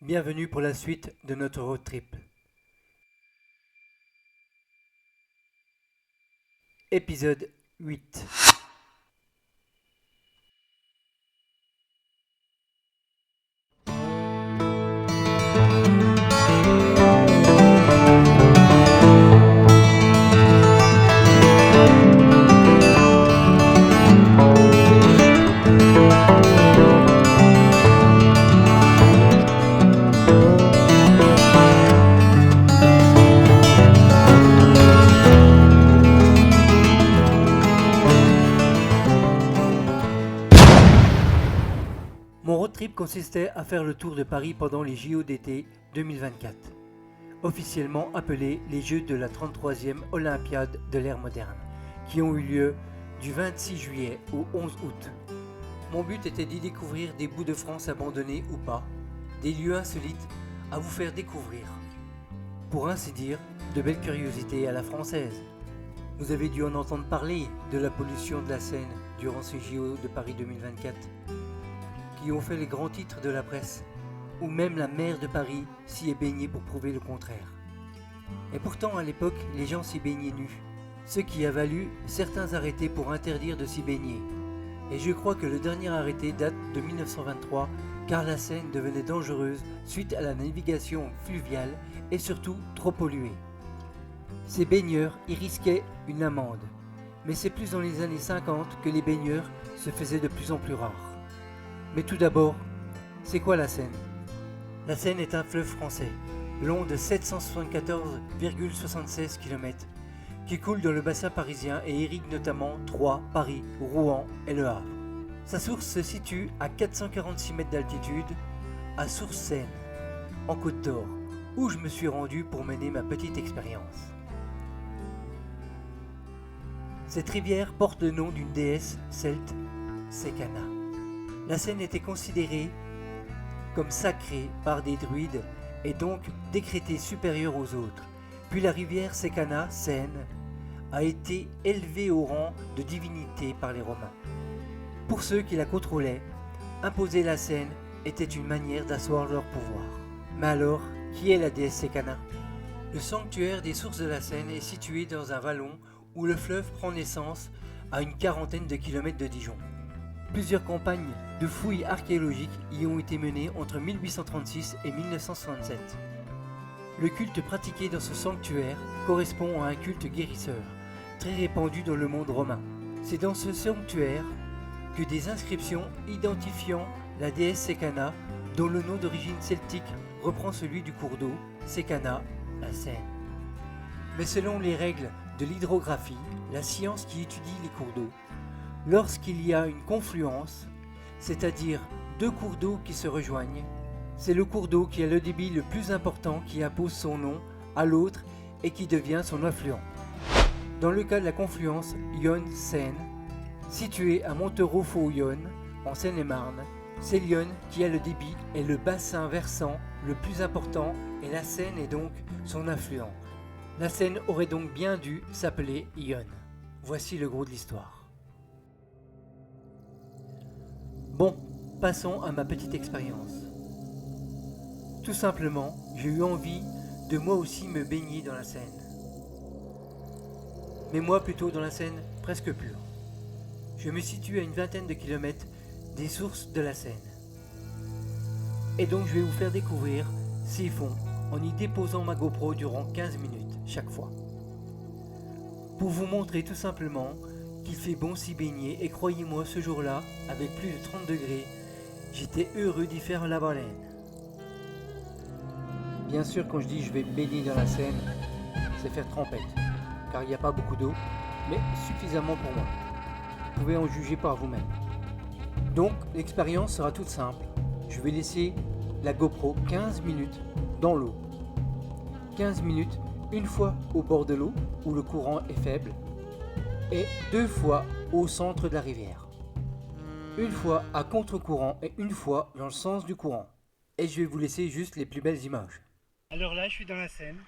Bienvenue pour la suite de notre road trip. Épisode 8. Mon road trip consistait à faire le tour de Paris pendant les JO d'été 2024, officiellement appelés les Jeux de la 33e Olympiade de l'ère moderne, qui ont eu lieu du 26 juillet au 11 août. Mon but était d'y découvrir des bouts de France abandonnés ou pas, des lieux insolites à vous faire découvrir. Pour ainsi dire, de belles curiosités à la française. Vous avez dû en entendre parler de la pollution de la Seine durant ces JO de Paris 2024. Qui ont fait les grands titres de la presse, ou même la maire de Paris s'y est baignée pour prouver le contraire. Et pourtant à l'époque, les gens s'y baignaient nus, ce qui a valu certains arrêtés pour interdire de s'y baigner. Et je crois que le dernier arrêté date de 1923, car la Seine devenait dangereuse suite à la navigation fluviale et surtout trop polluée. Ces baigneurs y risquaient une amende, mais c'est plus dans les années 50 que les baigneurs se faisaient de plus en plus rares. Mais tout d'abord, c'est quoi la Seine ? La Seine est un fleuve français, long de 774,76 km, qui coule dans le bassin parisien et irrigue notamment Troyes, Paris, Rouen et Le Havre. Sa source se situe à 446 mètres d'altitude, à Source-Seine, en Côte d'Or, où je me suis rendu pour mener ma petite expérience. Cette rivière porte le nom d'une déesse celte, Secana. La Seine était considérée comme sacrée par des druides et donc décrétée supérieure aux autres. Puis la rivière Secana, Seine, a été élevée au rang de divinité par les Romains. Pour ceux qui la contrôlaient, imposer la Seine était une manière d'asseoir leur pouvoir. Mais alors, qui est la déesse Secana ? Le sanctuaire des sources de la Seine est situé dans un vallon où le fleuve prend naissance à une quarantaine de kilomètres de Dijon. Plusieurs campagnes de fouilles archéologiques y ont été menées entre 1836 et 1967. Le culte pratiqué dans ce sanctuaire correspond à un culte guérisseur, très répandu dans le monde romain. C'est dans ce sanctuaire que des inscriptions identifiant la déesse Secana, dont le nom d'origine celtique reprend celui du cours d'eau, Secana, la Seine. Mais selon les règles de l'hydrographie, la science qui étudie les cours d'eau, lorsqu'il y a une confluence, c'est-à-dire deux cours d'eau qui se rejoignent, c'est le cours d'eau qui a le débit le plus important qui impose son nom à l'autre et qui devient son affluent. Dans le cas de la confluence Yonne-Seine, située à Montereau-Faux-Yonne, en Seine-et-Marne, c'est l'Yonne qui a le débit et le bassin versant le plus important et la Seine est donc son affluent. La Seine aurait donc bien dû s'appeler Yonne. Voici le gros de l'histoire. Bon, passons à ma petite expérience. Tout simplement, j'ai eu envie de moi aussi me baigner dans la Seine. Mais moi plutôt dans la Seine presque pure. Je me situe à une vingtaine de kilomètres des sources de la Seine. Et donc je vais vous faire découvrir ces fonds en y déposant ma GoPro durant 15 minutes chaque fois. Pour vous montrer tout simplement qu'il fait bon s'y baigner et croyez-moi ce jour-là, avec plus de 30 degrés, j'étais heureux d'y faire la baleine. Bien sûr quand je dis je vais me baigner dans la Seine, c'est faire trempette, car il n'y a pas beaucoup d'eau, mais suffisamment pour moi. Vous pouvez en juger par vous-même. Donc l'expérience sera toute simple, je vais laisser la GoPro 15 minutes dans l'eau. 15 minutes, une fois au bord de l'eau où le courant est faible, et 2 fois au centre de la rivière. Une fois à contre-courant et une fois dans le sens du courant. Et je vais vous laisser juste les plus belles images. Alors là, je suis dans la Seine.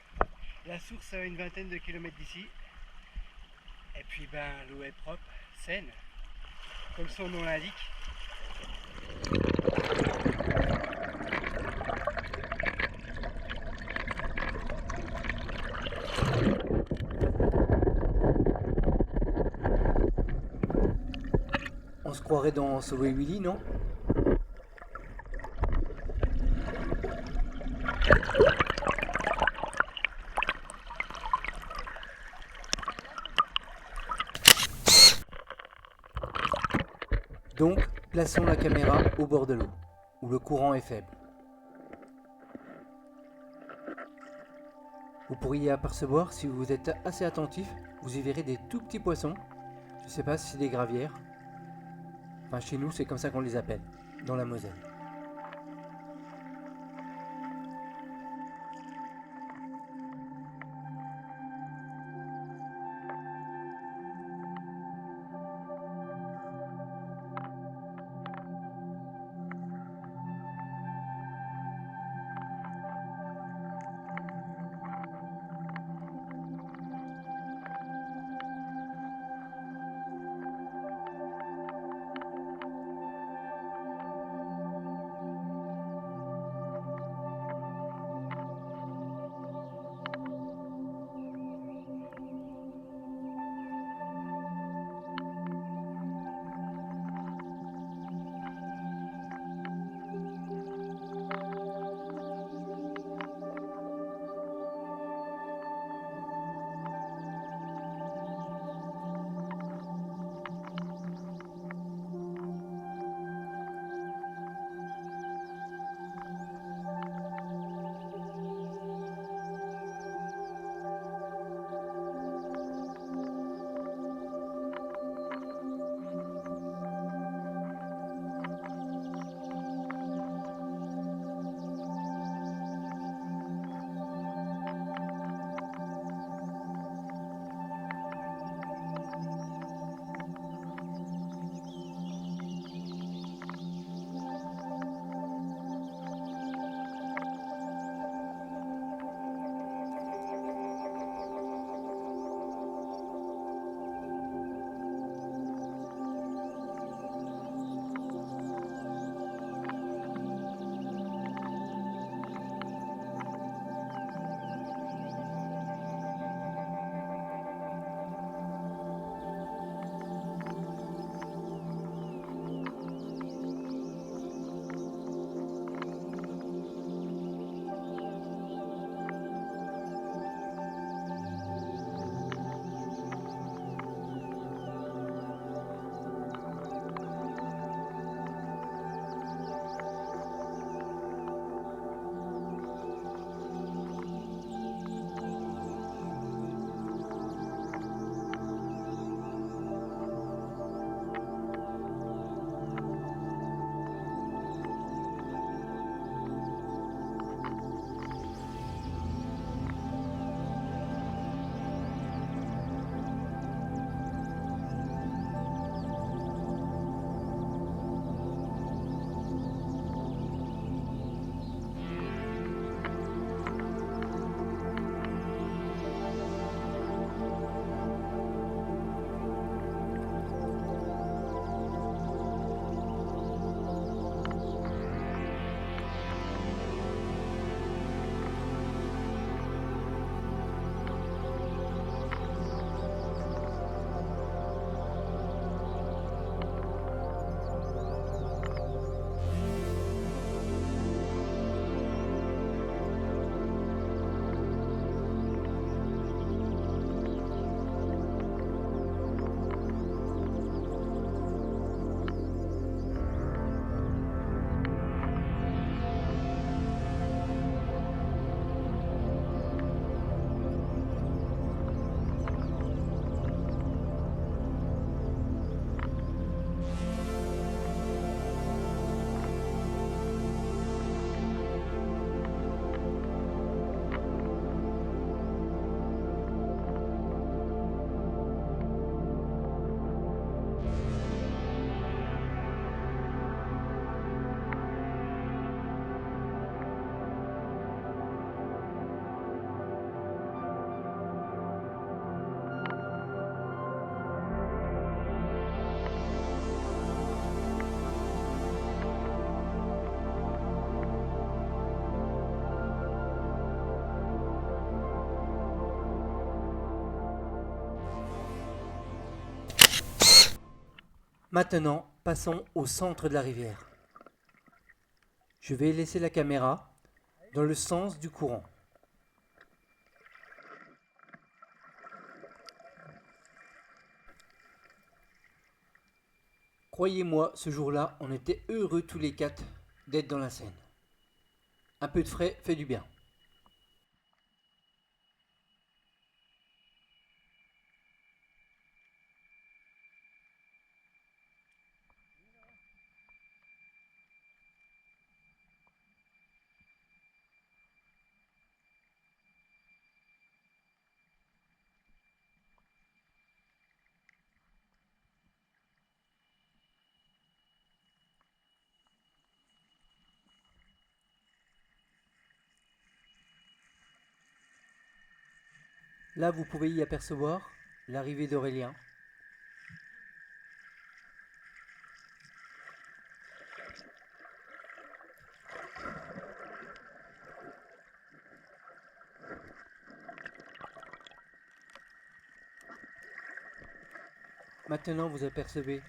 La source à une vingtaine de kilomètres d'ici. Et puis l'eau est propre, Seine, comme son nom l'indique. croirais dans Sauver Willy, non? Donc, plaçons la caméra au bord de l'eau, où le courant est faible. Vous pourriez apercevoir, si vous êtes assez attentif, vous y verrez des tout petits poissons. Je ne sais pas si c'est des gravières. Enfin, chez nous, c'est comme ça qu'on les appelle, dans la Moselle. Maintenant, Passons au centre de la rivière. Je vais laisser la caméra dans le sens du courant. Croyez-moi, ce jour-là, on était heureux tous les quatre d'être dans la Seine. Un peu de frais fait du bien. Là, vous pouvez y apercevoir l'arrivée d'Aurélien. Maintenant, vous apercevez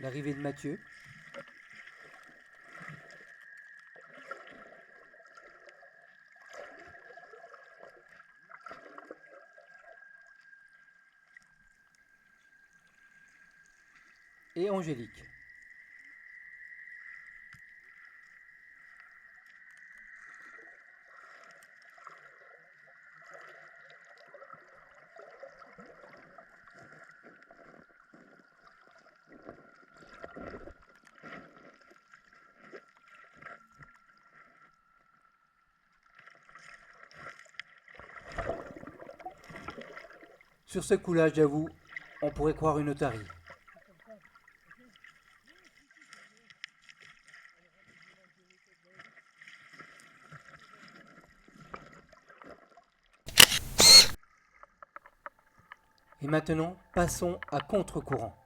l'arrivée de Mathieu. Et Angélique. Sur ce coup-là, j'avoue, on pourrait croire une otarie. Et maintenant, passons à contre-courant.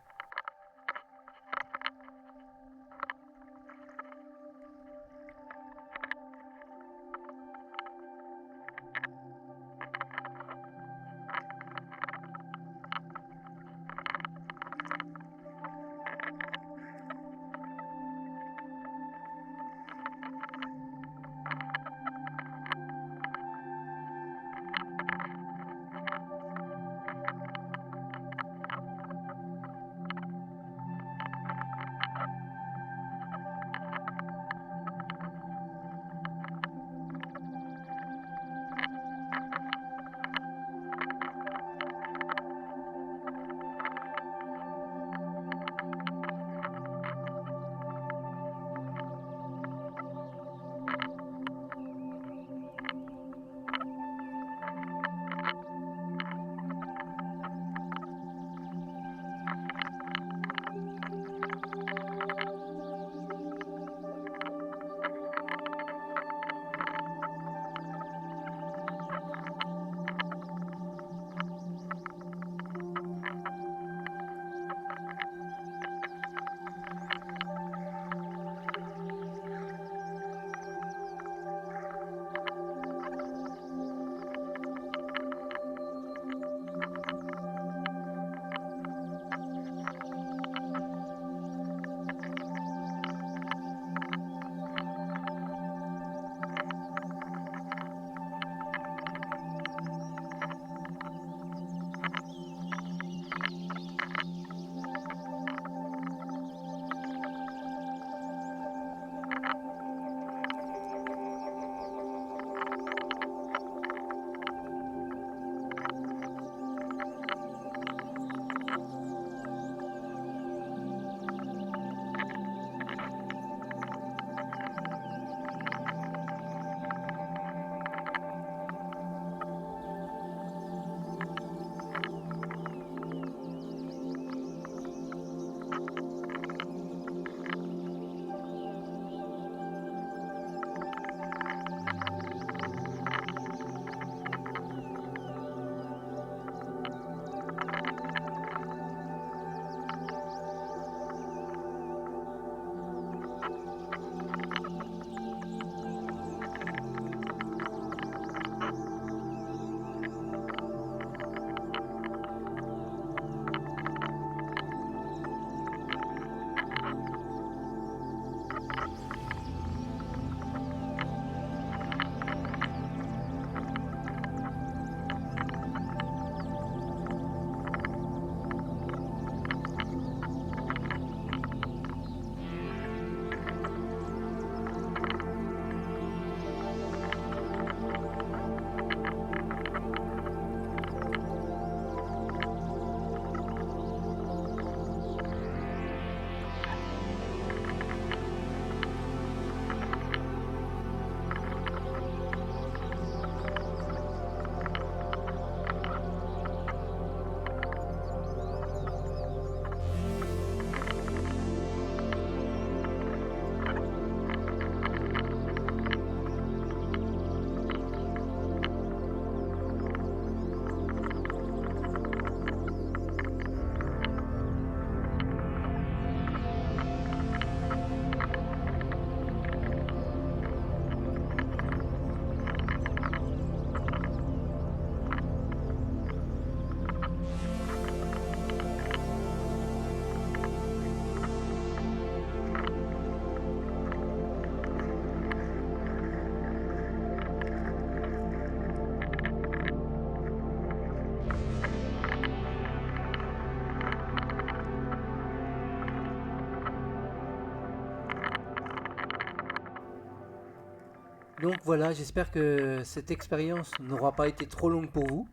Donc voilà, j'espère que cette expérience n'aura pas été trop longue pour vous.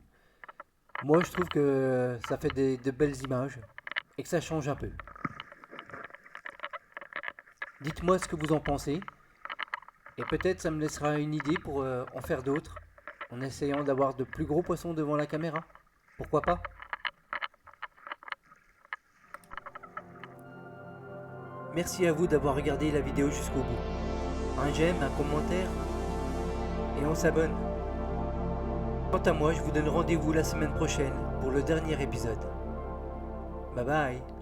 Moi, je trouve que ça fait de belles images et que ça change un peu. Dites-moi ce que vous en pensez et peut-être ça me laissera une idée pour en faire d'autres en essayant d'avoir de plus gros poissons devant la caméra. Pourquoi pas? Merci à vous d'avoir regardé la vidéo jusqu'au bout. Un j'aime, un commentaire et on s'abonne. Quant à moi, je vous donne rendez-vous la semaine prochaine pour le dernier épisode. Bye bye.